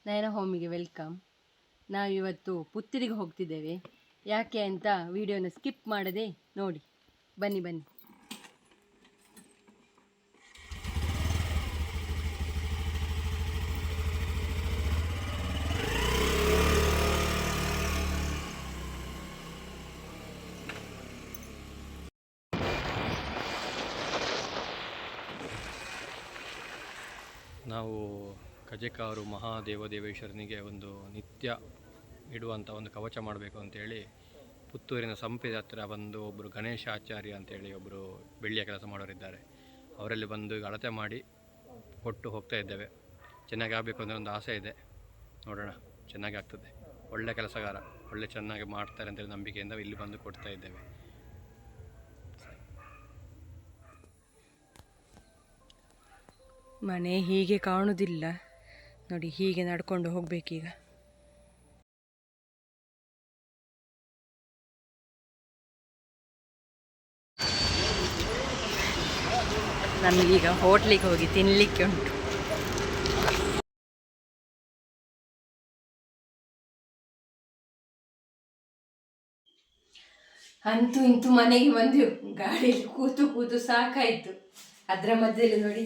ನಯನ ಹೋಮಿಗೆ welcome. ನಾವಿವತ್ತು ಪುತ್ತೂರಿಗೆ ಹೋಗ್ತಿದ್ದೇವೆ. ಯಾಕೆ ಅಂತ ವಿಡಿಯೋನ ಸ್ಕಿಪ್ ಮಾಡದೆ ನೋಡಿ. ಬನ್ನಿ ಬನ್ನಿ. ನಾವು ಕಜೆಕಾರು ಮಹಾದೇವದೇವೇಶ್ವರನಿಗೆ ಒಂದು ನಿತ್ಯ ಇಡುವಂಥ ಒಂದು ಕವಚ ಮಾಡಬೇಕು ಅಂತೇಳಿ ಪುತ್ತೂರಿನ ಸಂಪೆ ಹತ್ತಿರ ಬಂದು ಒಬ್ಬರು ಗಣೇಶ ಆಚಾರ್ಯ ಅಂತೇಳಿ ಒಬ್ಬರು ಬೆಳ್ಳಿಯ ಕೆಲಸ ಮಾಡೋರಿದ್ದಾರೆ. ಅವರಲ್ಲಿ ಬಂದು ಅಳತೆ ಮಾಡಿ ಕೊಟ್ಟು ಹೋಗ್ತಾ ಇದ್ದೇವೆ. ಚೆನ್ನಾಗಿ ಆಗಬೇಕು ಅಂದರೆ ಒಂದು ಆಸೆ ಇದೆ, ನೋಡೋಣ ಚೆನ್ನಾಗಿ ಆಗ್ತದೆ. ಒಳ್ಳೆ ಕೆಲಸಗಾರ, ಒಳ್ಳೆ ಚೆನ್ನಾಗಿ ಮಾಡ್ತಾರೆ ಅಂತೇಳಿ ನಂಬಿಕೆಯಿಂದ ಇಲ್ಲಿ ಬಂದು ಕೊಡ್ತಾ ಇದ್ದೇವೆ. ಮನೆ ಹೀಗೆ ಕಾಣುವುದಿಲ್ಲ ನೋಡಿ, ಹೀಗೆ ನಡ್ಕೊಂಡು ಹೋಗ್ಬೇಕೀಗ. ನಮಗೀಗ ಹೋಟ್ಲಿಗೆ ಹೋಗಿ ತಿನ್ನಲಿಕ್ಕೆ ಉಂಟು. ಅಂತೂ ಇಂತೂ ಮನೆಗೆ ಬಂದೆವು. ಗಾಡಿಯಲ್ಲಿ ಕೂತು ಕೂತು ಸಾಕಾಯಿತು. ಅದರ ಮಧ್ಯದಲ್ಲಿ ನೋಡಿ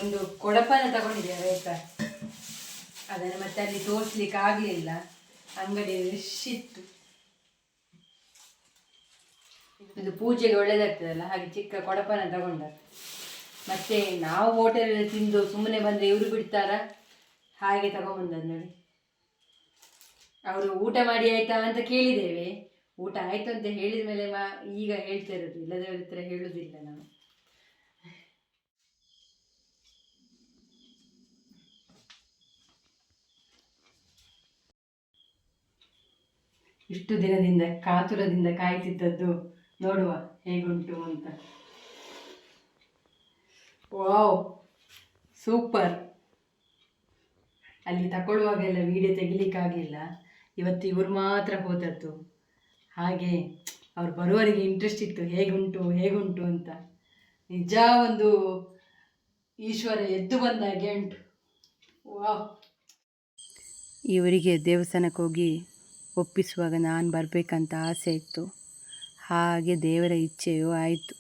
ಒಂದು ಕೊಡಪನ ತಗೊಂಡಿದ್ದೇವೆ ಆಯ್ತಾ. ಅದನ್ನು ಮತ್ತೆ ಅಲ್ಲಿ ತೋರಿಸ್ಲಿಕ್ಕೆ ಆಗಲಿಲ್ಲ, ಅಂಗಡಿ ರಶ್ ಇತ್ತು. ಇದು ಪೂಜೆಗೆ ಒಳ್ಳೇದಾಗ್ತದಲ್ಲ, ಹಾಗೆ ಚಿಕ್ಕ ಕೊಡಪನ ತಗೊಂಡ. ಮತ್ತೆ ನಾವು ಹೋಟೆಲಲ್ಲಿ ತಿಂದು ಸುಮ್ಮನೆ ಬಂದರೆ ಇವರು ಬಿಡ್ತಾರ, ಹಾಗೆ ತಗೊಂಬಂದದ್ದು ನೋಡಿ. ಅವರು ಊಟ ಮಾಡಿ ಆಯ್ತಾ ಅಂತ ಕೇಳಿದ್ದೇವೆ. ಊಟ ಆಯ್ತು ಅಂತ ಹೇಳಿದ ಮೇಲೆ ಈಗ ಹೇಳ್ತಾ ಇರೋದು, ಇಲ್ಲದ ಹತ್ರ ಹೇಳುವುದಿಲ್ಲ ನಾವು. ಇಷ್ಟು ದಿನದಿಂದ ಕಾತುರದಿಂದ ಕಾಯ್ತಿದ್ದದ್ದು, ನೋಡುವ ಹೇಗುಂಟು ಅಂತ. Wow, super. ಅಲ್ಲಿ ತಗೊಳ್ಳುವಾಗೆಲ್ಲ ವಿಡಿಯೋ ತೆಗಿಲಿಕ್ಕಾಗಲಿಲ್ಲ. ಇವತ್ತು ಇವರು ಮಾತ್ರ ಹೋದದ್ದು. ಹಾಗೆ ಅವ್ರು ಬರುವವರಿಗೆ ಇಂಟ್ರೆಸ್ಟ್ ಇತ್ತು, ಹೇಗುಂಟು ಅಂತ. ನಿಜ ಒಂದು ಈಶ್ವರ ಎದ್ದು ಬಂದಾಗೆ ಉಂಟು. ವಾವ್. ಇವರಿಗೆ ದೇವಸ್ಥಾನಕ್ಕೆ ಹೋಗಿ ಒಪ್ಪಿಸುವಾಗ ನಾನು ಬರಬೇಕಂತ ಆಸೆ ಇತ್ತು. ಹಾಗೆ ದೇವರ ಇಚ್ಛೆಯೂ ಆಯಿತು.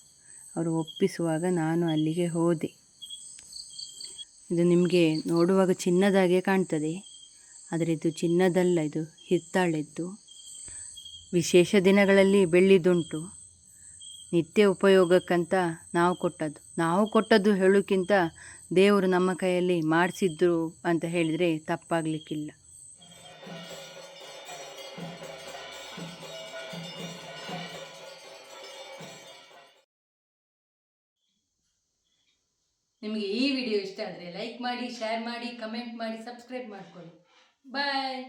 ಅವರು ಒಪ್ಪಿಸುವಾಗ ನಾನು ಅಲ್ಲಿಗೆ ಹೋದೆ. ಇದು ನಿಮಗೆ ನೋಡುವಾಗ ಚಿನ್ನದಾಗೆ ಕಾಣ್ತದೆ, ಆದರೆ ಇದು ಚಿನ್ನದಲ್ಲ, ಇದು ಹಿತ್ತಾಳೆದ್ದು. ವಿಶೇಷ ದಿನಗಳಲ್ಲಿ ಬೆಳ್ಳಿದುಂಟು. ನಿತ್ಯ ಉಪಯೋಗಕ್ಕಂತ ನಾವು ಕೊಟ್ಟದ್ದು ಹೇಳೋಕ್ಕಿಂತ ದೇವರು ನಮ್ಮ ಕೈಯಲ್ಲಿ ಮಾಡಿಸಿದ್ರು ಅಂತ ಹೇಳಿದರೆ ತಪ್ಪಾಗಲಿಕ್ಕಿಲ್ಲ. ನಿಮಗೆ ಈ ವಿಡಿಯೋ ಇಷ್ಟ ಆದರೆ ಲೈಕ್ ಮಾಡಿ, ಶೇರ್ ಮಾಡಿ, ಕಮೆಂಟ್ ಮಾಡಿ, ಸಬ್ಸ್ಕ್ರೈಬ್ ಮಾಡಿಕೊಳ್ಳಿ. ಬಾಯ್.